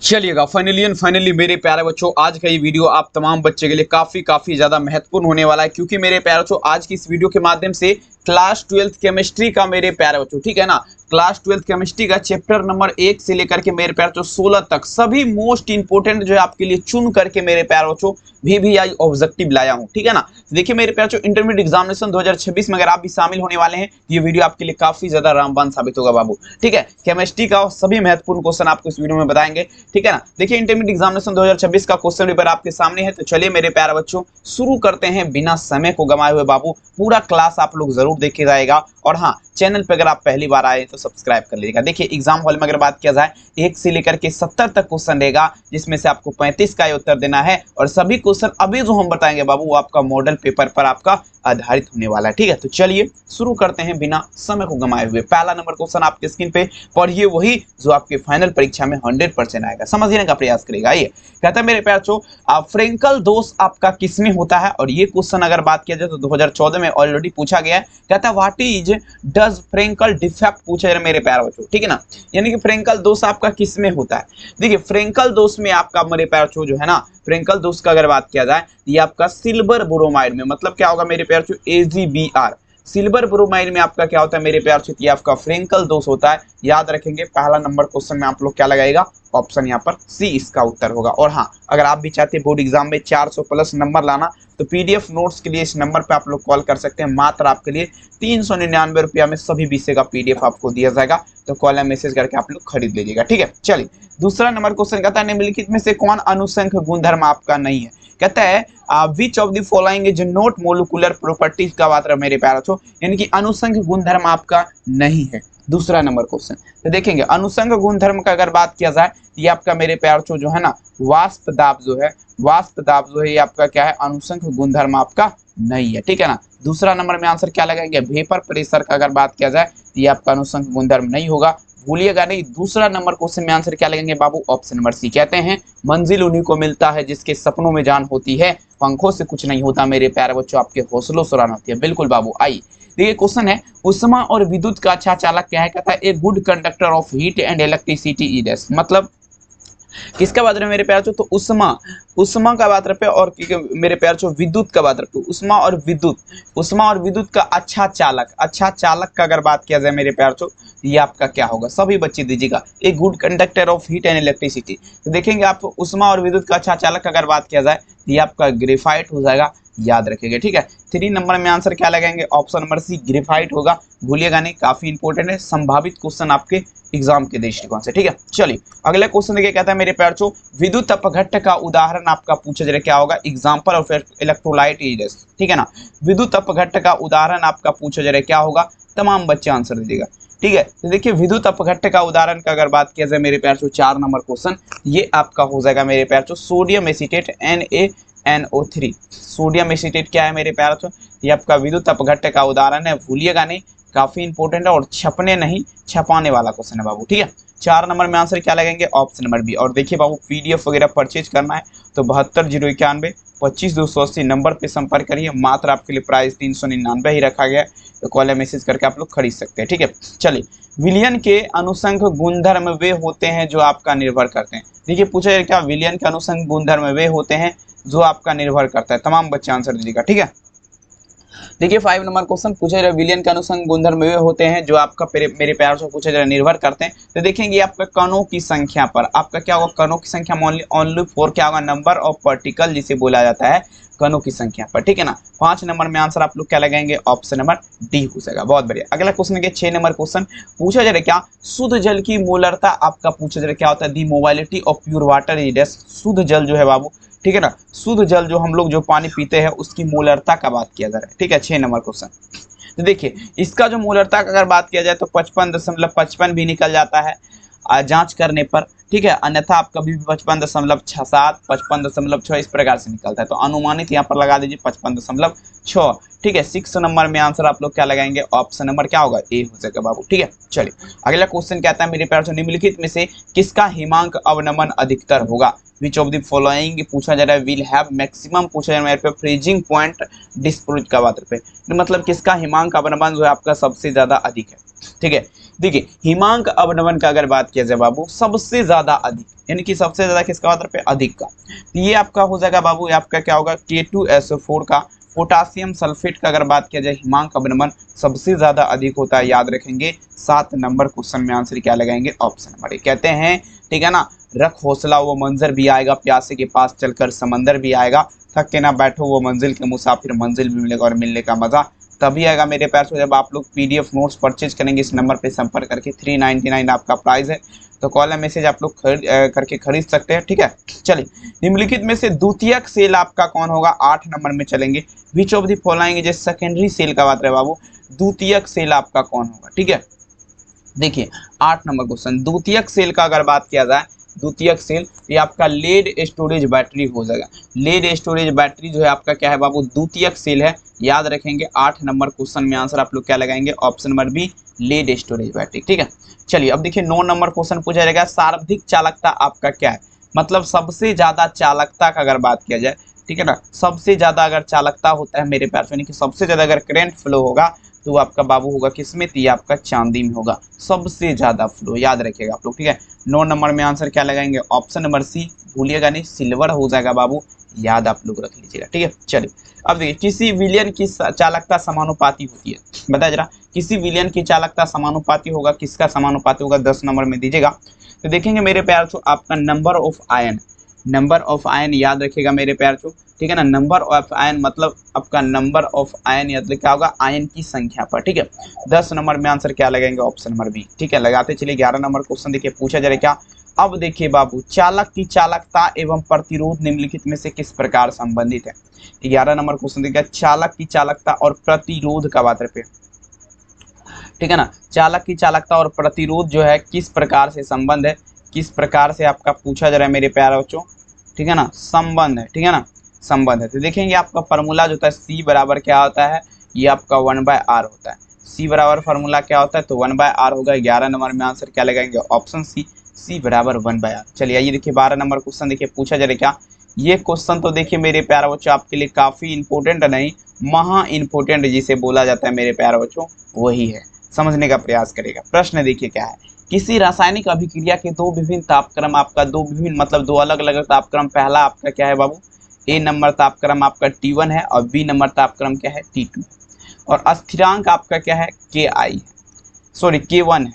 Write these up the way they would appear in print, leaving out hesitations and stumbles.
चलिएगा फाइनली मेरे प्यारे बच्चों, आज का ये वीडियो आप तमाम बच्चे के लिए काफी ज्यादा महत्वपूर्ण होने वाला है, क्योंकि मेरे प्यारे बच्चों आज की इस वीडियो के माध्यम से क्लास 12th केमिस्ट्री का मेरे प्यारे बच्चों, ठीक है ना, क्लास 12th केमिस्ट्री का चैप्टर नंबर 1 से लेकर के मेरे प्यारे बच्चों 16 तक सभी मोस्ट इंपोर्टेंट जो है आपके लिए चुन करके मेरे प्यारे बच्चों VVI ऑब्जेक्टिव लाया हूं, ठीक है ना। देखिए मेरे प्यारे बच्चों, इंटरमीडिएट एग्जामिनेशन 2026 में अगर आप भी शामिल होने वाले हैं, ये वीडियो आपके लिए काफी ज्यादा रामबाण साबित होगा बाबू, ठीक है। केमिस्ट्री का सभी महत्वपूर्ण क्वेश्चन आपको इस वीडियो में बताएंगे, ठीक है ना। देखिए इंटरमीडिएट एग्जामिनेशन 2026 का क्वेश्चन पेपर आपके सामने है, तो चलिए मेरे प्यारे बच्चों शुरू करते हैं बिना समय को गंवाए हुए बाबू। पूरा क्लास आप लोग जरूर देखे जाएगा, और हाँ, चैनल पे अगर आप पहली बार आए तो सब्सक्राइब कर लीजिएगा। देखिए एग्जाम हॉल में अगर बात किया जाए 1 से लेकर के 70 तक क्वेश्चन रहेगा, जिसमें से आपको 35 का उत्तर देना है, और सभी क्वेश्चन अभी जो हम बताएंगे बाबू वो आपका मॉडल पेपर पर आपका आधारित होने वाला है, ठीक है। तो चलिए शुरू करते हैं बिना समय को गंवाए हुए। पहला नंबर क्वेश्चन आपके स्क्रीन पे पढ़िए, वही जो आपके फाइनल परीक्षा में 100% आएगा, समझने का प्रयास करेगा। ये कहता है मेरे प्यारे बच्चों, फ्रेंकल दोष आपका किसमें होता है, और ये क्वेश्चन अगर बात किया जाए तो 2014 में ऑलरेडी पूछा गया है। कहता है what is does Frenkel defect पूछा है मेरे प्यारे बच्चों, ठीक है ना, यानी कि फ्रेंकल दोष आपका किसमें होता है। देखिए फ्रेंकल दोष में आपका मेरे प्यारे बच्चों जो है ना, फ्रेंकल दोष का अगर बात किया जाए ये आपका सिल्वर ब्रोमाइड में, मतलब क्या होगा मेरे प्यारे बच्चों, AgBr सिल्वर ब्रोमाइड में आपका क्या होता है मेरे प्यारे बच्चों, ये आपका फ्रेंकल दोष होता है। याद रखेंगे पहला नंबर क्वेश्चन में आप लोग क्या लगाएगा, ऑप्शन यहाँ पर सी इसका उत्तर होगा। और हाँ, अगर आप भी चाहते हैं बोर्ड एग्जाम में 400 प्लस नंबर लाना, तो PDF नोट्स के लिए इस नंबर पे आप लोग कॉल कर सकते हैं। मात्र आपके लिए 399 रुपया में सभी विषय का PDF आपको दिया जाएगा, तो कॉल या मैसेज करके आप लोग खरीद लीजिएगा, ठीक है। चलिए दूसरा नंबर क्वेश्चन कहता है निम्नलिखित में से कौन अनुसंख्य गुणधर्म आपका नहीं है। कहता है विच of the following is not molecular properties का बात रहा मेरे प्यारे बच्चों, यानी कि अनुसंख्य गुणधर्म आपका नहीं है। दूसरा नंबर क्वेश्चन तो देखेंगे अनुसंख्य गुणधर्म का अगर बात किया जाए, ये आपका मेरे प्यारे बच्चों जो है ना, वाष्प दाब जो है, वाष्प दाब जो है ये आपका क्या है, अनुसंख्य गुणधर्म आपका नहीं है, ठीक है ना। दूसरा नंबर में आंसर क्या लगाएंगे, वेपर प्रेशर का अगर बात किया जाए ये आपका अनुसंख्य गुणधर्म नहीं होगा, भूलिएगा नहीं। दूसरा नंबर क्वेश्चन में आंसर क्या लगेंगे बाबू, ऑप्शन नंबर सी। कहते हैं मंजिल उन्हीं को मिलता है जिसके सपनों में जान होती है, पंखों से कुछ नहीं होता मेरे प्यारे बच्चों, आपके हौसलों से उड़ान होती है। बिल्कुल बाबू। आई देखिए क्वेश्चन है उष्मा और विद्युत का अच्छा चालक क्या है। कहता है a good conductor of heat and electricity is, मतलब किसका बात रहे मेरे प्यार चो, तो उष्मा का बात रहे, और मेरे प्यार चो विद्युत का बात रहे, उष्मा और विद्युत का अच्छा चालक का अगर बात किया जाए मेरे प्यार चो, ये आपका क्या होगा, सभी बच्चे दीजिएगा, a good conductor of heat and electricity. तो देखेंगे आप उष्मा और विद्युत का अच्छा चालक का अगर बात किया जाए ये आपका ग्रेफाइट हो जाएगा, याद रखिएगा, ठीक है। 3 नंबर में आंसर क्या लगाएंगे, ऑप्शन नंबर सी ग्रेफाइट होगा, भूलिएगा नहीं, काफी इंपॉर्टेंट है, संभावित क्वेश्चन आपके एग्जाम के दृष्टिकोण से, ठीक है। चलिए अगला क्वेश्चन देखिए, कहता है मेरे प्यारे बच्चों विद्युत अपघट्ट का उदाहरण आपका पूछा जाए क्या होगा, एग्जाम्पल ऑफ इलेक्ट्रोलाइट इज, ठीक है ना। विद्युत अपघट्ट का उदाहरण आपका पूछा जाए क्या होगा, तमाम बच्चे आंसर दीजिएगा, ठीक है। तो देखिए विद्युत अपघट्ट का उदाहरण का अगर बात किया जाए मेरे प्यारे बच्चों 4 नंबर क्वेश्चन, ये आपका हो जाएगा मेरे प्यारे बच्चों sodium acetate NaNO3। Sodium acetate क्या है मेरे प्यारे बच्चों, ये आपका विद्युत अपघट्ट का उदाहरण है, भूलिएगा नहीं, काफी इंपॉर्टेंट है, और छपने नहीं छपाने वाला क्वेश्चन है बाबू, ठीक है। 4 नंबर में आंसर क्या लगेंगे, ऑप्शन नंबर बी। और देखिए बाबू PDF वगैरह परचेज करना है तो 72 091 25 280 नंबर पे संपर्क करिए, मात्र आपके लिए प्राइस 399 ही रखा गया है, तो कॉल या मैसेज करके आप लोग खरीद सकते हैं, ठीक है। चलिए विलियन के अनुसंख्य गुणधर्म वे होते हैं जो आपका निर्भर करते हैं। देखिए पूछा जाए क्या, विलियन के अनुसंख्य गुणधर्म वे होते हैं जो आपका निर्भर करता है, तमाम बच्चे आंसर दीजिएगा, ठीक है। देखिए 5 नंबर क्वेश्चन पूछा जा रहा है विलियन के अनुसंग गुणधर्म वे होते हैं जो आपका मेरे प्यार से पूछा जा रहा है निर्भर करते हैं। तो देखेंगे आपका कणों की संख्या पर, आपका क्या होगा, कणों की संख्या ओनली 4 क्या होगा, नंबर ऑफ पार्टिकल जिसे बोला जाता है कणों की संख्या पर, ठीक है ना। 5 नंबर में आंसर आप लोग क्या लगाएंगे, ऑप्शन नंबर डी हो जाएगा, बहुत बढ़िया। अगला क्वेश्चन देखिए 6 नंबर क्वेश्चन पूछा जा रहा है क्या, शुद्ध जल की मोलरता आपका पूछा जा रहा है क्या होता है, the mobility of pure water is, शुद्ध जल जो है बाबू, ठीक है ना, शुद्ध जल जो हम लोग जो पानी पीते हैं उसकी मोलरता का बात किया जा रहा है, ठीक है। 6 नंबर क्वेश्चन तो देखिए इसका जो मोलरता का अगर बात किया जाए तो 55.55 भी निकल जाता है जांच करने पर, ठीक है, अन्यथा आप कभी भी 55.67 55.6 इस प्रकार से निकलता है, तो अनुमानित यहाँ पर लगा दीजिए 55.6, ठीक है। 6 नंबर में आंसर आप लोग क्या लगाएंगे, ऑप्शन नंबर क्या होगा, ए हो जाएगा बाबू, ठीक है। चलिए अगला क्वेश्चन कहता है मेरे प्यारे निम्नलिखित में से किसका हिमांक अवनमन अधिकतर होगा, विच ऑफ द फॉलोइंग पूछा जा रहा है विल हैव मैक्सिमम पूछा जा रहा है मेरे पे फ्रीजिंग पॉइंट डिस्प्यूट का बात पे, मतलब किसका हिमांक अवनमन जो है आपका सबसे ज्यादा अधिक है। ठीक है। देखिए हिमांक अवनमन का अगर बात किया जाए बाबू, सबसे ज्यादा अधिक, यानी कि सबसे ज्यादा किसका मात्रा पे अधिक का, तो ये आपका हो जाएगा बाबू, ये आपका क्या होगा K2SO4 का। पोटासियम सल्फेट का अगर बात किया जाए हिमांक अवनमन सबसे ज्यादा अधिक होता है, याद रखेंगे। 7 नंबर क्वेश्चन में आंसर क्या लगाएंगे, ऑप्शन नंबर ए। कहते हैं ठीक है ना, रख हौसला वो मंजर भी आएगा, प्यासे के पास चलकर समंदर भी आएगा, थक के ना बैठो वो मंजिल के मुसाफिर, मंजिल भी मिलेगा और मिलने का मजा तभी आएगा मेरे प्यार से जब आप लोग PDF नोट्स परचेज करेंगे इस नंबर पे संपर्क करके। 399 आपका प्राइस है, तो कॉल या मैसेज आप लोग करके खरीद सकते हैं, ठीक है। चलिए, निम्नलिखित में से द्वितीयक सेल आपका कौन होगा, 8 नंबर में चलेंगे। Which of the following is secondary cell का बात है बाबू, द्वितीयक सेल आपका कौन होगा, ठीक है। देखिए 8 नंबर क्वेश्चन, द्वितीयक सेल का अगर बात किया जाए, द्वितीयक सेल ये आपका लेड स्टोरेज बैटरी हो जाएगा। लेड स्टोरेज बैटरी जो है आपका क्या है बाबू, द्वितीयक सेल है, याद रखेंगे। 8 नंबर क्वेश्चन में आंसर आप लोग क्या लगाएंगे, option number B, lead storage battery, ठीक है। चलिए अब देखिए 9 नंबर क्वेश्चन पूछा जाएगा, सर्वाधिक चालकता आपका क्या है, मतलब सबसे ज्यादा चालकता का अगर बात किया जाए, ठीक है ना, सबसे ज्यादा अगर चालकता होता है मेरे प्यार, यानी कि सबसे ज्यादा अगर करंट फ्लो होगा तो वो आपका बाबू होगा किसमें, तो ये आपका चांदी में होगा सबसे ज्यादा फ्लो, याद रखिएगा आप लोग, ठीक है। 9 नंबर में आंसर क्या लगाएंगे, ऑप्शन नंबर सी, भूलिएगा नहीं, सिल्वर हो जाएगा बाबू, याद आप लोग रख लीजिएगा, ठीक है। चलिए अब देखिए, किसी विलियन की चालकता समानुपाती होती है, बताया जरा, किसी विलियन की चालकता समानुपाती होगा, किसका समानुपाती होगा, 10 नंबर में दीजिएगा। तो देखेंगे मेरे प्यार तो आपका number of ion, number of ion याद रखिएगा मेरे प्यार तो, ठीक है ना। नंबर ऑफ आयन मतलब आपका नंबर ऑफ आयन याद क्या होगा, आयन की संख्या पर, ठीक है। 10 नंबर में आंसर क्या लगाएंगे, ऑप्शन नंबर बी, ठीक है। लगाते चलिए 11 नंबर क्वेश्चन देखिए पूछा जा रहा है क्या। अब देखिए बाबू, चालक की चालकता एवं प्रतिरोध निम्नलिखित में से किस प्रकार संबंधित है। 11 नंबर क्वेश्चन देखिए, चालक की चालकता और प्रतिरोध का बात है, ठीक है ना। चालक की चालकता और प्रतिरोध जो है किस प्रकार से संबंध है, किस प्रकार से आपका पूछा जा रहा है मेरे प्यारे बच्चों, ठीक है ना, संबंध है, ठीक है ना, संबंध है। तो देखेंगे आपका फॉर्मूला जो होता है C बराबर क्या होता है, ये आपका 1/r होता है। C बराबर फॉर्मूला क्या होता है, तो 1/r होगा। 11 नंबर में आंसर क्या लगाएंगे, ऑप्शन सी, C बराबर 1/r। चलिए आइए देखिए 12 नंबर क्वेश्चन देखिए पूछा जा रहा है क्या। ये क्वेश्चन तो देखिए मेरे प्यारे बच्चों आपके लिए काफी इंपॉर्टेंट नहीं, महा इंपॉर्टेंट जिसे बोला जाता है मेरे प्यारे बच्चों, वही है, समझने का प्रयास करेगा। प्रश्न देखिए क्या है, किसी रासायनिक अभिक्रिया के दो विभिन्न तापक्रम आपका, दो विभिन्न मतलब दो अलग अलग तापक्रम, पहला आपका क्या है बाबू, A नंबर तापक्रम आपका T1 है और B नंबर तापक्रम क्या है, T2, और स्थिरांक आपका क्या है, Ki, सॉरी K1 है,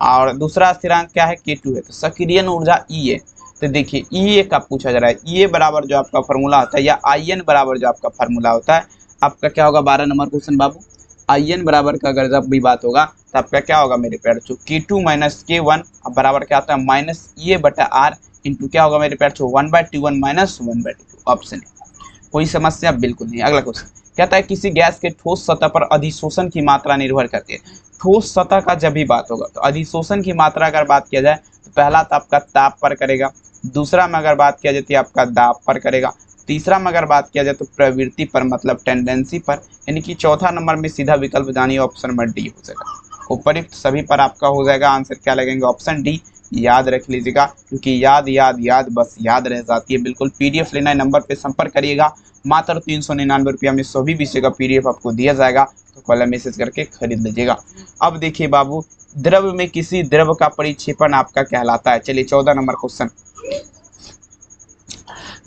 और दूसरा स्थिरांक क्या है, K2 है। तो सक्रियण ऊर्जा E है। तो देखिए E का पूछा जा रहा है, E बराबर जो आपका फॉर्मूला होता है, या IN बराबर जो आपका फॉर्मूला होता है आपका क्या होगा, 12 नंबर क्वेश्चन बाबू, IN बराबर का अगर जब भी बात होगा तो आपका क्या होगा मेरे प्यार चो, K2 माइनस K1 बराबर क्या आता है, माइनस E/R इंटू क्या होगा मेरे प्यार चो, 1/T1 माइनस 1/T2, ऑप्शन है। कोई समस्या बिल्कुल नहीं। अगला क्वेश्चन कहता है, किसी गैस के ठोस सतह पर अधिशोषण की मात्रा निर्भर करती है। ठोस सतह का जब भी बात होगा तो अधिशोषण की मात्रा अगर बात किया जाए तो पहला तो आपका ताप पर करेगा, दूसरा में अगर बात किया जाती है आपका दाब पर करेगा, तीसरा में अगर बात किया जाए तो प्रवृत्ति पर मतलब टेंडेंसी पर, यानी कि चौथा नंबर में सीधा विकल्प जानिए, ऑप्शन नंबर डी हो जाएगा। उपयुक्त सभी पर आपका हो जाएगा, आंसर क्या लगेंगे, ऑप्शन डी, याद रख लीजिएगा, क्योंकि याद याद याद बस याद रह जाती है। बिल्कुल PDF लेना है, नंबर पे संपर्क करिएगा, मात्र 399 रुपया में सभी विषय का PDF आपको दिया जाएगा, तो कॉल मैसेज करके खरीद लीजिएगा। अब देखिए बाबू, द्रव में किसी द्रव का परिक्षेपण आपका कहलाता है। चलिए 14 नंबर क्वेश्चन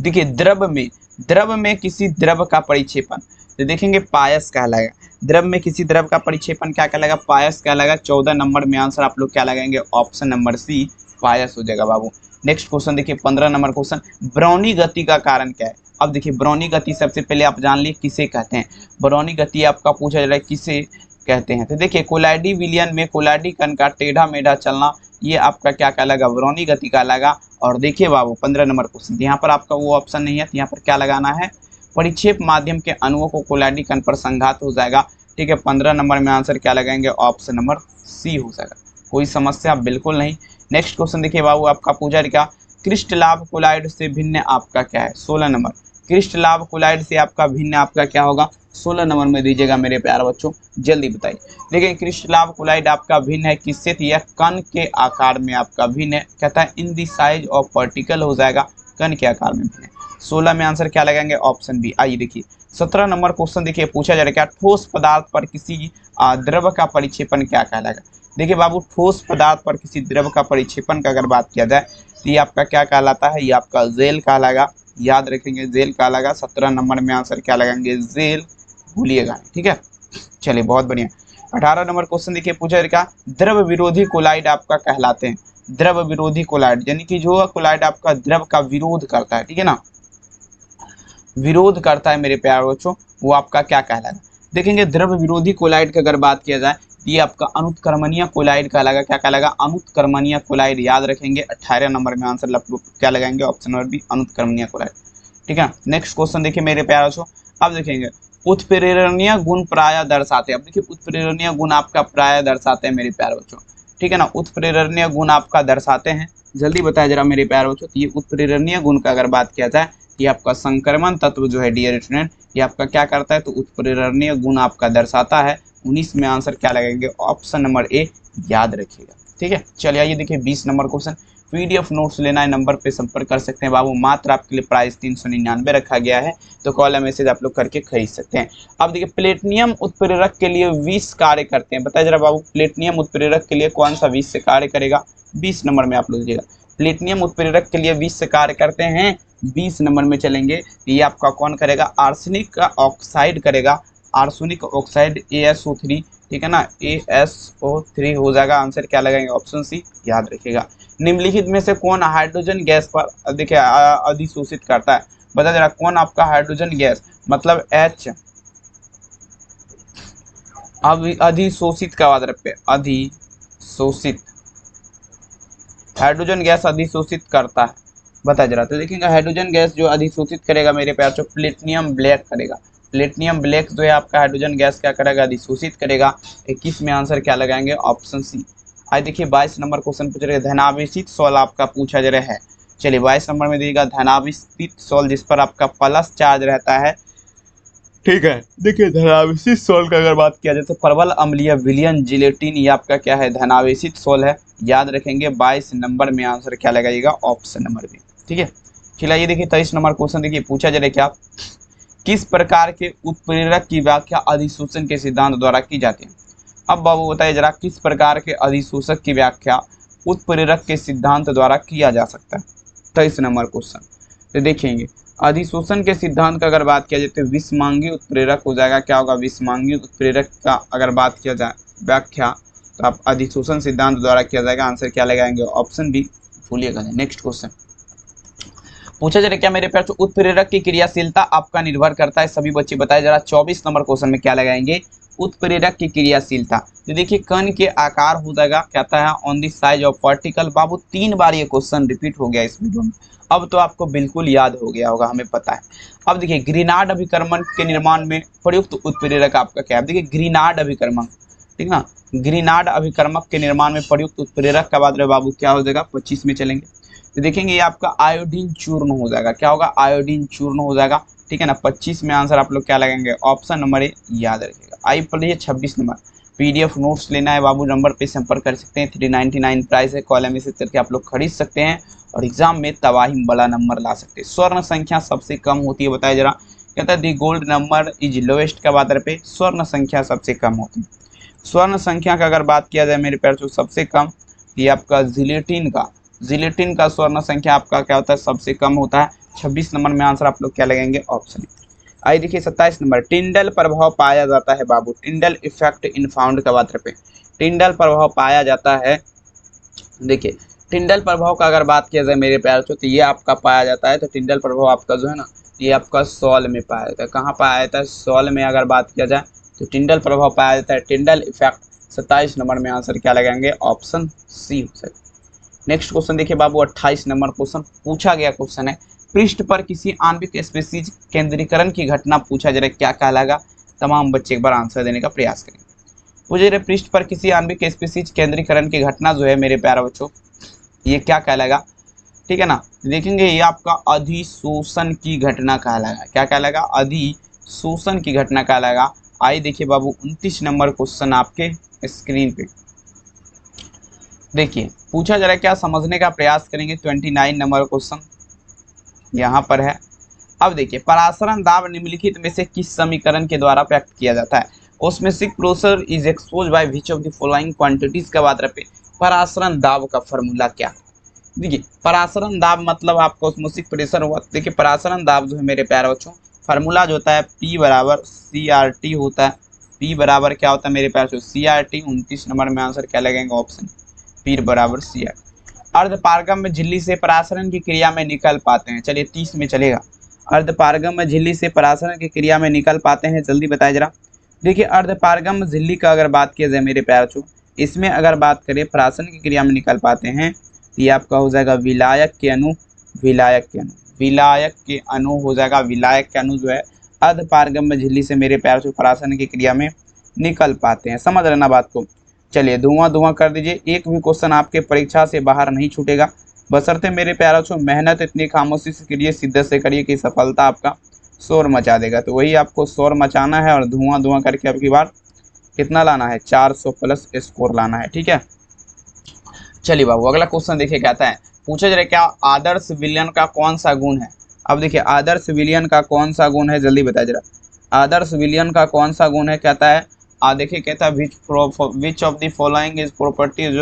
देखिए, द्रव में किसी द्रव का परिक्षेपण, तो देखेंगे पायस कहलाएगा। द्रव में किसी द्रव का परिक्षेपण क्या कहलाएगा, पायस कहलाएगा। 14 नंबर में आंसर आप लोग क्या लगाएंगे, ऑप्शन नंबर सी, पायस हो जाएगा बाबू। नेक्स्ट क्वेश्चन देखिए 15 नंबर क्वेश्चन, ब्राउनी गति का कारण क्या है। अब देखिए ब्राउनी गति सबसे पहले आप जान लीजिए किसे कहते हैं। ब्राउनी गति आपका पूछा जा रहा है किसे कहते हैं, तो देखिए कोलाइडी विलियन में कोलाइडी कण का टेढ़ा मेढ़ा चलना, ये आपका क्या कहलाएगा, ब्राउनी गति कहलाएगा। और देखिए बाबू 15 नंबर क्वेश्चन, यहाँ पर आपका वो ऑप्शन नहीं है, तो यहाँ पर क्या लगाना है, परिक्षेप माध्यम के अणुओं को कोलाइडी कण पर संघात हो जाएगा, ठीक है। 15 नंबर में आंसर क्या लगाएंगे, ऑप्शन नंबर सी हो जाएगा। कोई समस्या बिल्कुल नहीं। नेक्स्ट क्वेश्चन देखिए बाबू, आपका पूछा क्या, क्रिस्टलाव कोलाइड से भिन्न आपका क्या है, 16 नंबर, क्रिस्टलाव कोलाइड से आपका भिन्न आपका क्या होगा, 16 नंबर में दीजिएगा मेरे प्यारे बच्चों, जल्दी बताइए। देखिए क्रिस्टलाव कोलाइड आपका भिन्न है किससे, तो यह कण के आकार में आपका भिन्न है, कहता है इन दी साइज ऑफ पार्टिकल हो जाएगा, कण के आकार में बने। 16 में आंसर क्या लगाएंगे, ऑप्शन बी। आइए देखिए 17 नंबर क्वेश्चन देखिए पूछा जा रहा है क्या, ठोस पदार्थ पर किसी द्रव का परिक्षेपण क्या कहलाएगा। देखिए बाबू ठोस पदार्थ पर किसी द्रव का परिक्षेपण का अगर बात किया जाए तो ये आपका क्या कहलाता है, ये आपका जेल कहलाएगा। याद रखेंगे जेल कहलाएगा। 17 नंबर में आंसर क्या लगाएंगे, जेल, भूलिएगा, ठीक है। चलिए बहुत बढ़िया। 18 नंबर क्वेश्चन देखिए पूछा जा रहा है द्रव विरोधी कोलाइड आपका कहलाते हैं। द्रव विरोधी कोलाइड यानी कि जो कोलाइड आपका द्रव का विरोध करता है, ठीक है ना, विरोध करता है मेरे प्यारे बच्चों, वो आपका क्या कहलाएगा। देखेंगे द्रव विरोधी कोलाइड की अगर बात किया जाए ये आपका अनुत्क्रमणीय कोलाइड कहलाएगा। क्या कहलाएगा, अनुत्क्रमणीय कोलाइड। याद रखेंगे 18 नंबर में आंसर क्या लगाएंगे, ऑप्शन नंबर बी, अनुत्क्रमणीय कोलाइड, ठीक है। नेक्स्ट क्वेश्चन देखिए मेरे प्यारे बच्चों, अब देखेंगे उत्प्रेरणीय गुण प्राय दर्शाते हैं। अब देखिए उत्प्रेरणीय गुण आपका प्राय दर्शाते हैं मेरे प्यारे बच्चों, ठीक है ना। उत्प्रेरणीय गुण आपका दर्शाते हैं, जल्दी बताया जरा मेरे प्यारे बच्चों। तो ये उत्प्रेरणीय गुण का अगर बात किया जाए ये आपका संक्रमण तत्व जो है डियर स्टूडेंट, ये आपका क्या करता है, तो उत्प्रेरणीय गुण आपका दर्शाता है। 19 में आंसर क्या लगेंगे, ऑप्शन नंबर ए, याद रखिएगा, ठीक है। चलिए आइए देखिए 20 नंबर क्वेश्चन। पीडीएफ नोट्स लेना है नंबर पे संपर्क कर सकते हैं बाबू, मात्र आपके लिए प्राइस 399 रखा गया है, तो कॉल या मैसेज आप लोग करके खरीद सकते हैं। अब देखिए प्लेटिनियम उत्प्रेरक के लिए 20 कार्य करते हैं, बताइए जरा बाबू प्लेटिनियम उत्प्रेरक के लिए कौन सा 20 से कार्य करेगा। 20 नंबर में आप लोग लीजिएगा, प्लेटिनियम उत्प्रेरक के लिए 20 से कार्य करते हैं। 20 नंबर में चलेंगे, ये आपका कौन करेगा, आर्सेनिक का ऑक्साइड करेगा। आर्सेनिक ऑक्साइड ASO3, ठीक है ना, ASO3 हो जाएगा। आंसर क्या लगाएंगे, ऑप्शन सी, याद रखिएगा। निम्नलिखित में से कौन हाइड्रोजन गैस पर देखिए अधिशोषित करता है, बता जरा कौन आपका हाइड्रोजन गैस मतलब H अब अधिशोषित का बात रखते हैं, अधिशोषित हाइड्रोजन गैस अधिशोषित करता है, बता जरा। तो देखेंगे हाइड्रोजन गैस जो अधिशोषित करेगा मेरे प्यार से प्लेटिनियम ब्लैक करेगा। प्लेटिनियम ब्लैक जो है आपका हाइड्रोजन गैस क्या करेगा, अधिशोषित करेगा। 21 में आंसर क्या लगाएंगे, ऑप्शन सी। आज देखिए 22 नंबर क्वेश्चन पूछ रहे धनावेशित सॉल आपका पूछा जा रहा है। चलिए 22 नंबर में देखिएगा धनावेशित सॉल जिस पर आपका प्लस चार्ज रहता है, ठीक है। देखिए धनावेशित सॉल का अगर बात किया जाए तो प्रबल अम्लीय विलियन जिलेटिन, ये आपका क्या है, धनावेशित सॉल है। याद रखेंगे 22 नंबर में आंसर क्या लगाइएगा, ऑप्शन नंबर बी, ठीक है। चलिए देखिए 23 नंबर क्वेश्चन देखिए पूछा जा रहा है क्या, किस प्रकार के उत्प्रेरक की व्याख्या अधिशोषण के सिद्धांत द्वारा की जाती है। अब बाबू बताइए जरा किस प्रकार के अधिशोषक की व्याख्या उत्प्रेरक के सिद्धांत द्वारा किया जा सकता है। 23 नंबर क्वेश्चन तो देखेंगे अधिशोषण के सिद्धांत का अगर बात किया जाए तो विषमांगी उत्प्रेरक हो जाएगा। क्या होगा, विषमांगी उत्प्रेरक का अगर बात किया जाए व्याख्या तो आप अधिशोषण सिद्धांत द्वारा किया जाएगा। आंसर क्या लगाएंगे, ऑप्शन बी, भूलिएगा। नेक्स्ट क्वेश्चन पूछा जा रहा है क्या मेरे प्यार, उत्प्रेरक की क्रियाशीलता आपका निर्भर करता है। सभी बच्चे बताए जरा 24 नंबर क्वेश्चन में क्या लगाएंगे, उत्प्रेरक की क्रियाशीलता। तो देखिए कण के आकार हो जाएगा, कहता है on the size of particle. बाबू 3 बार ये क्वेश्चन रिपीट हो गया इस वीडियो में, अब तो आपको बिल्कुल याद हो गया होगा, हमें पता है। अब देखिए ग्रीनार्ड अभिकर्मण के निर्माण में प्रयुक्त उत्प्रेरक आपका क्या है। देखिए ग्रीनार्ड अभिकर्मक, ठीक ना, ग्रीनार्ड अभिकर्मक के निर्माण में प्रयुक्त उत्प्रेरक का बात रहे बाबू क्या हो जाएगा, 25 में चलेंगे। तो देखेंगे ये आपका आयोडीन चूर्ण हो जाएगा। क्या होगा, आयोडीन चूर्ण हो जाएगा, ठीक है ना। 25 में आंसर आप लोग क्या लगाएंगे, ऑप्शन नंबर ए, याद रखिएगा। आई पढ़िए 26 नंबर। पीडीएफ नोट्स लेना है बाबू नंबर पे संपर्क कर सकते हैं, 399 प्राइस है, कॉलम में से करके आप लोग खरीद सकते हैं और एग्जाम में तबाही बड़ा नंबर ला सकते हैं। स्वर्ण संख्या सबसे कम होती है, बताया जरा। कहता है दी गोल्ड नंबर इज लोएस्ट का बात पे स्वर्ण संख्या सबसे कम होती है। स्वर्ण संख्या का अगर बात किया जाए मेरे प्यार, सबसे कम ये आपका जिलेटिन का स्वर्ण संख्या आपका क्या होता है, सबसे कम होता है। 26 नंबर में आंसर आप लोग क्या लगाएंगे, ऑप्शन। आइए देखिए 27 नंबर, टिंडल प्रभाव पाया जाता है बाबू, टिंडल इफेक्ट इन फाउंड का बात पे टिंडल प्रभाव पाया जाता है। देखिए टिंडल प्रभाव का अगर बात किया जाए मेरे प्यार तो ये आपका पाया जाता है। तो टिंडल प्रभाव आपका जो है ना, ये आपका सॉल में पाया जाता है। कहाँ पाया जाता है, सॉल में अगर बात किया जाए तो टिंडल प्रभाव पाया जाता है, टिंडल इफेक्ट। 27 नंबर में आंसर क्या लगाएंगे, ऑप्शन सी हो सकता है। नेक्स्ट क्वेश्चन देखिए बाबू 28 नंबर क्वेश्चन पूछा गया क्वेश्चन है, पृष्ठ पर किसी आणविक स्पीशीज केंद्रीकरण की घटना पूछा जा रहा है, क्या कहलाएगा। तमाम बच्चे एक बार आंसर देने का प्रयास करेंगे। पूछे रहे पृष्ठ पर किसी आणविक स्पीशीज केंद्रीकरण की घटना जो है मेरे प्यारे बच्चों, ये क्या कहलाएगा, ठीक है ना। देखेंगे ये आपका अधिशोषण की घटना कहलाएगा। क्या कहलाएगा, अधिशोषण की घटना कहलाएगा। आइए देखिए बाबू 29 नंबर क्वेश्चन आपके स्क्रीन पे देखिए पूछा जा रहा है, क्या समझने का प्रयास करेंगे। 29 नंबर क्वेश्चन यहाँ पर है। अब देखिए परासरण दाब निम्नलिखित में से किस समीकरण के द्वारा व्यक्त किया जाता है। Osmotic pressure is expose by which of the following quantities का बात रहे। परासरण दाब का फॉर्मूला क्या। देखिए परासरण दाब मतलब आपका ऑस्मोटिक प्रेशर हुआ। देखिए परासरण दाब जो है मेरे प्यारे बच्चों फार्मूला जो होता है P बराबर CRT होता है। P बराबर क्या होता है मेरे प्यारे बच्चों CRT। 29 नंबर में आंसर क्या लगेगा ऑप्शन P बराबर CRT। अर्धपारगम में झिल्ली से परासरण की क्रिया में निकल पाते हैं। चलिए 30 में चलेगा। अर्धपारगम में झिल्ली से परासरण की क्रिया में निकल पाते हैं, जल्दी बताइए जरा। देखिए अर्धपारगम झिल्ली का अगर बात किया जाए मेरे प्यारे बच्चों, इसमें अगर बात करें परासरण की क्रिया में निकल पाते हैं तो ये आपका हो जाएगा विलायक के अणु। विलायक के अणु, विलायक के अणु हो जाएगा। विलायक के अणु जो है अर्धपारगम में झिल्ली से मेरे प्यारे बच्चों परासरण की क्रिया में निकल पाते हैं। समझ लेना बात को। चलिए धुआं धुआं कर दीजिए, एक भी क्वेश्चन आपके परीक्षा से बाहर नहीं छूटेगा, बशर्ते मेरे प्यारे बच्चों मेहनत इतनी खामोशी से करिए, शिद्दत से करिए कि सफलता आपका शोर मचा देगा। तो वही आपको शोर मचाना है और धुआं धुआं करके अब की बार कितना लाना है 400 प्लस स्कोर लाना है। ठीक है चलिए बाबू अगला क्वेश्चन देखिए कहता है, पूछा जा रहा है क्या आदर्श विलयन का कौन सा गुण है। अब देखिए आदर्श विलयन का कौन सा गुण है, जल्दी बताइए जरा। आदर्श विलयन का कौन सा गुण है, कहता है देखिए कहता है विच of the following is properties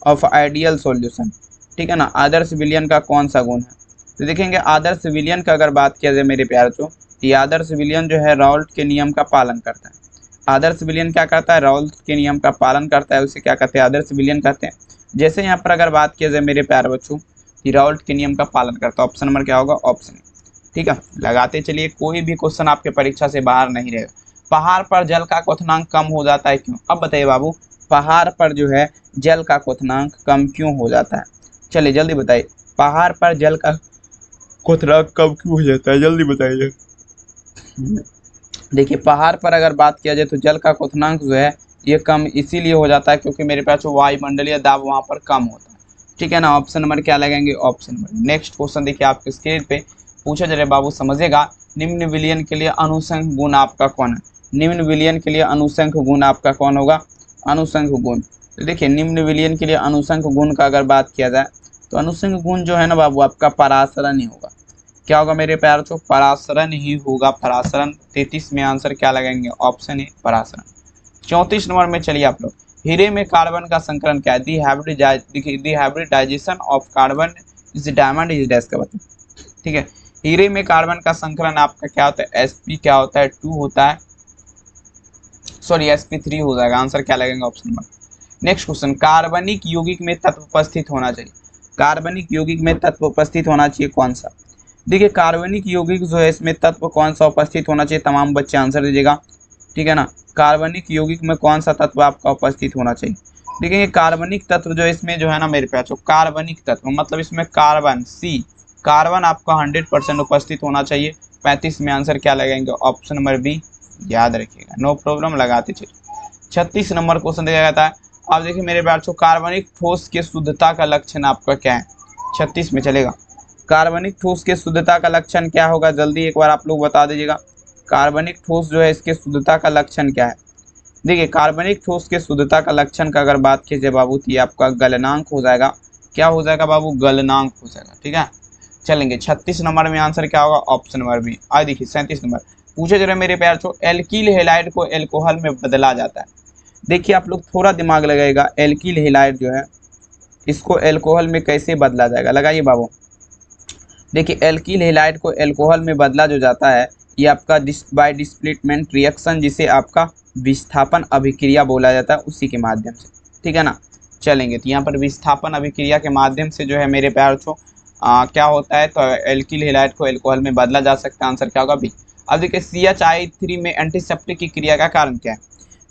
of ideal solution. ठीक है ना, आदर्श विलयन का कौन सा गुण है। तो देखेंगे आदर्श विलयन का अगर बात किया जाए मेरे प्यारे बच्चों, ये आदर्श विलयन जो है राउल्ट के नियम का पालन करता है। आदर्श विलयन क्या करता है, राउल्ट के नियम का पालन करता है, उसे क्या कहते हैं आदर्श विलयन कहते हैं। जैसे यहाँ पर अगर बात किया जाए मेरे प्यारे बच्चों कि राउल्ट के नियम का पालन करता है, ऑप्शन नंबर क्या होगा ऑप्शन। ठीक है लगाते चलिए, कोई भी क्वेश्चन आपके परीक्षा से बाहर नहीं रहेगा। पहाड़ पर जल का क्वथनांक कम हो जाता है क्यों। अब बताइए बाबू पहाड़ पर जो है जल का क्वथनांक कम क्यों हो जाता है। चलिए जल्दी बताइए पहाड़ पर जल का क्वथनांक कम क्यों हो जाता है, जल्दी बताइए। देखिए पहाड़ पर अगर बात किया जाए तो जल का क्वथनांक जो है ये कम इसीलिए हो जाता है क्योंकि मेरे पास वायुमंडलीय दाब वहाँ पर कम होता है। ठीक है ना, ऑप्शन नंबर क्या लगेंगे ऑप्शन नंबर। नेक्स्ट क्वेश्चन देखिए आपके स्क्रीन पे पूछा जा रहा है बाबू समझेगा, निम्न विलयन के लिए अनुसंग गुण आपका कौन है। निम्न विलयन के लिए अनुसंग गुण आपका कौन होगा, अनुसंग गुण। तो देखिए निम्न विलयन के लिए अनुसंग गुण का अगर बात किया जाए तो अनुसंग गुण जो है ना बाबू आपका परासरण ही होगा। क्या होगा मेरे प्यारे बच्चों, परासरण ही होगा, परासरण। 33 में आंसर क्या लगेंगे ऑप्शन ए परासरण। 34 नंबर में चलिए आप लोग, हीरे में कार्बन का संकरण क्या है। The hybridization of carbon is diamond is dash का बताओ। ठीक है हीरे में कार्बन का संकरण आपका क्या होता है sp क्या होता है 2 होता है, सॉरी sp3 हो जाएगा। आंसर क्या लगेगा ऑप्शन नंबर। नेक्स्ट क्वेश्चन, कार्बनिक यौगिक में तत्व उपस्थित होना चाहिए। कार्बनिक यौगिक में तत्व उपस्थित होना चाहिए कौन सा। देखिए कार्बनिक यौगिक जो है इसमें तत्व कौन सा उपस्थित होना चाहिए, तमाम बच्चे आंसर दीजिएगा। ठीक है ना, कार्बनिक यौगिक में कौन सा तत्व आपका उपस्थित होना चाहिए। देखिए कार्बनिक तत्व जो इसमें जो है ना मेरे प्यारे, कार्बनिक तत्व मतलब इसमें कार्बन सी, कार्बन आपका 100% उपस्थित होना चाहिए। 35 में आंसर क्या लगेंगे ऑप्शन नंबर बी, याद रखिएगा नो प्रॉब्लम लगाते चलिए। 36 नंबर क्वेश्चन देखा जाता है। अब देखिए मेरे प्यारे कार्बनिक ठोस के शुद्धता का लक्षण आपका क्या है। 36 में चलेगा, कार्बनिक ठोस के शुद्धता का लक्षण क्या होगा, जल्दी एक बार आप लोग बता दीजिएगा। कार्बनिक ठोस जो है इसके शुद्धता का लक्षण क्या है। देखिए कार्बनिक ठोस के शुद्धता का लक्षण का अगर बात कीजिए बाबू तो ये आपका गलनांक हो जाएगा। क्या हो जाएगा बाबू, गलनांक हो जाएगा। ठीक है चलेंगे 36 नंबर में आंसर क्या होगा ऑप्शन नंबर बी। आज देखिए 37 नंबर पूछे जरा मेरे प्यार छो, एल्किल हैलाइड को एल्कोहल में बदला जाता है। देखिए आप लोग थोड़ा दिमाग लगाइएगा, एल्किल हैलाइड जो है इसको एल्कोहल में कैसे बदला जाएगा, लगाइए बाबू। देखिए एल्किल हैलाइड को एल्कोहल में बदला जो जाता है ये आपका बाय डिस्प्लेसमेंट रिएक्शन, जिसे आपका विस्थापन अभिक्रिया बोला जाता है, उसी के माध्यम से। ठीक है ना, चलेंगे तो यहाँ पर विस्थापन अभिक्रिया के माध्यम से जो है मेरे प्यार छो क्या होता है, तो एल्किल हैलाइड को एल्कोहल में बदला जा सकता है। आंसर क्या होगा बी। अब देखिए CH3 में एंटीसेप्टिक की क्रिया का कारण क्या है।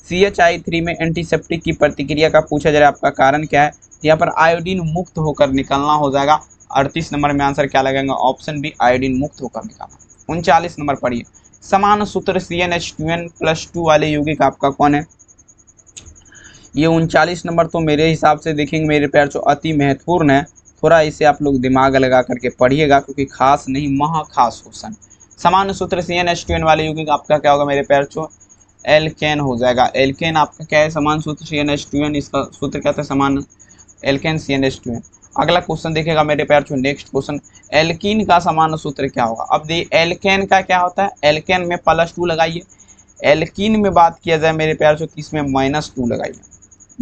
CH3 में एंटीसेप्टिक की प्रतिक्रिया का पूछा जा रहा है आपका कारण क्या है। यहाँ पर आयोडीन मुक्त होकर निकलना हो जाएगा। 38 नंबर में आंसर क्या लगेगा ऑप्शन बी, आयोडीन मुक्त होकर निकालना। 39 नंबर पढ़िए, समान सूत्र CnH2n+2 वाले यौगिक आपका कौन है। ये 39 नंबर तो मेरे हिसाब से देखेंगे मेरे प्यार जो अति महत्वपूर्ण है, थोड़ा इसे आप लोग दिमाग लगा करके पढ़िएगा क्योंकि खास नहीं महा खास क्वेश्चन। समान सूत्र CnH2n वाले यौगिक आपका क्या होगा मेरे प्यार जो एल्केन हो जाएगा। एल्केन आपका क्या है, समान सूत्र CnH2n, इसका सूत्र क्या था समान एल्केन CnH2n। अगला क्वेश्चन देखेगा मेरे प्यार छो, नेक्स्ट क्वेश्चन, एल्कीन का समान सूत्र क्या होगा। अब देखिए एल्केन का क्या होता है, एल्केन में +2 लगाइए, एल्कीन में बात किया जाए मेरे प्यार छो, इसमें -2 लगाइए।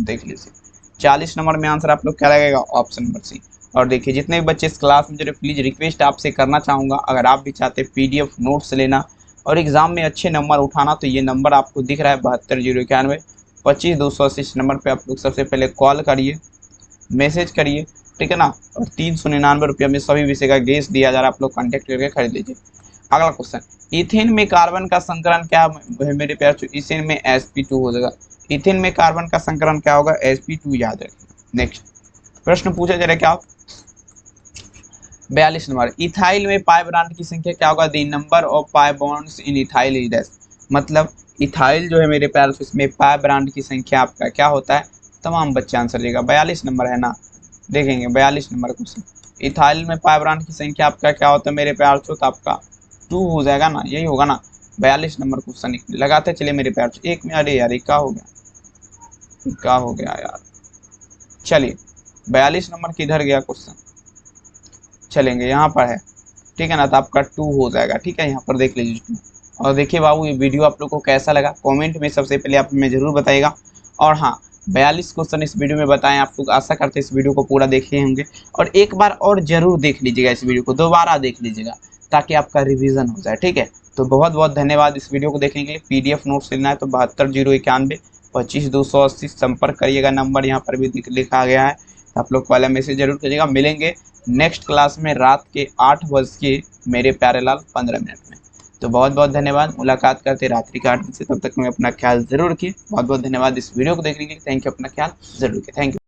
देख लीजिए 40 नंबर में आंसर आप लोग क्या लगेगा, ऑप्शन नंबर सी। और देखिए जितने भी बच्चे इस क्लास में, जरूर प्लीज़ रिक्वेस्ट आपसे करना चाहूँगा, अगर आप भी चाहते PDF नोट्स लेना और एग्जाम में अच्छे नंबर उठाना, तो ये नंबर आपको दिख रहा है 72 091 25 280 नंबर पे आप लोग सबसे पहले कॉल करिए, मैसेज करिए, ठीक है ना। और 399 रुपये में सभी विषय का गैस दिया जा रहा है, आप लोग कॉन्टैक्ट करके खरीद लीजिए। अगला क्वेश्चन, इथेन में कार्बन का संकरण क्या है मेरे प्यार, इथेन में sp2 हो जाएगा। इथेन में कार्बन का संकरण क्या होगा, sp2 याद रखिए। नेक्स्ट प्रश्न पूछा जा रहा है क्या, 42 नंबर, इथाइल में पाई बॉन्ड की संख्या क्या होगा, the number of pi bonds in ethyl is dash. मतलब इथाइल जो है मेरे प्यार से, इसमें पाई बॉन्ड की संख्या आपका क्या होता है, तमाम बच्चे आंसर देगा। 42 नंबर है ना, देखेंगे 42 नंबर क्वेश्चन, इथाइल में पाई बॉन्ड की संख्या आपका क्या होता है मेरे प्यार से, तो आपका 2 हो जाएगा ना, यही होगा ना। 42 नंबर क्वेश्चन लगाते चले मेरे प्यार से, एक में, अरे यार ये क्या हो गया, क्या हो गया यार। चलिए 42 नंबर किधर गया क्वेश्चन, चलेंगे यहाँ पर है, ठीक है ना, तो आपका 2 हो जाएगा। ठीक है, यहाँ पर देख लीजिए 2। और देखिए बाबू ये वीडियो आप लोग को कैसा लगा, कमेंट में सबसे पहले आप हमें ज़रूर बताइएगा। और हाँ 42 क्वेश्चन इस वीडियो में बताएं, आप लोग आशा करते हैं इस वीडियो को पूरा देखे होंगे, और एक बार और ज़रूर देख लीजिएगा, इस वीडियो को दोबारा देख लीजिएगा ताकि आपका रिविज़न हो जाए। ठीक है, तो बहुत बहुत धन्यवाद इस वीडियो को देखने के लिए। PDF नोट्स लेना है तो 72 091 25 280 संपर्क करिएगा, नंबर यहाँ पर भी लिखा गया है, तो आप लोग वाला मैसेज जरूर करिएगा। मिलेंगे नेक्स्ट क्लास में रात के 8 बज के मेरे प्यारे लाल 15 मिनट में। तो बहुत बहुत धन्यवाद, मुलाकात करते रात्रि के 8 बजे से, तब तक में अपना ख्याल जरूर रखिए। बहुत बहुत धन्यवाद इस वीडियो को देखने के लिए, थैंक यू, अपना ख्याल जरूर रखिए, थैंक यू।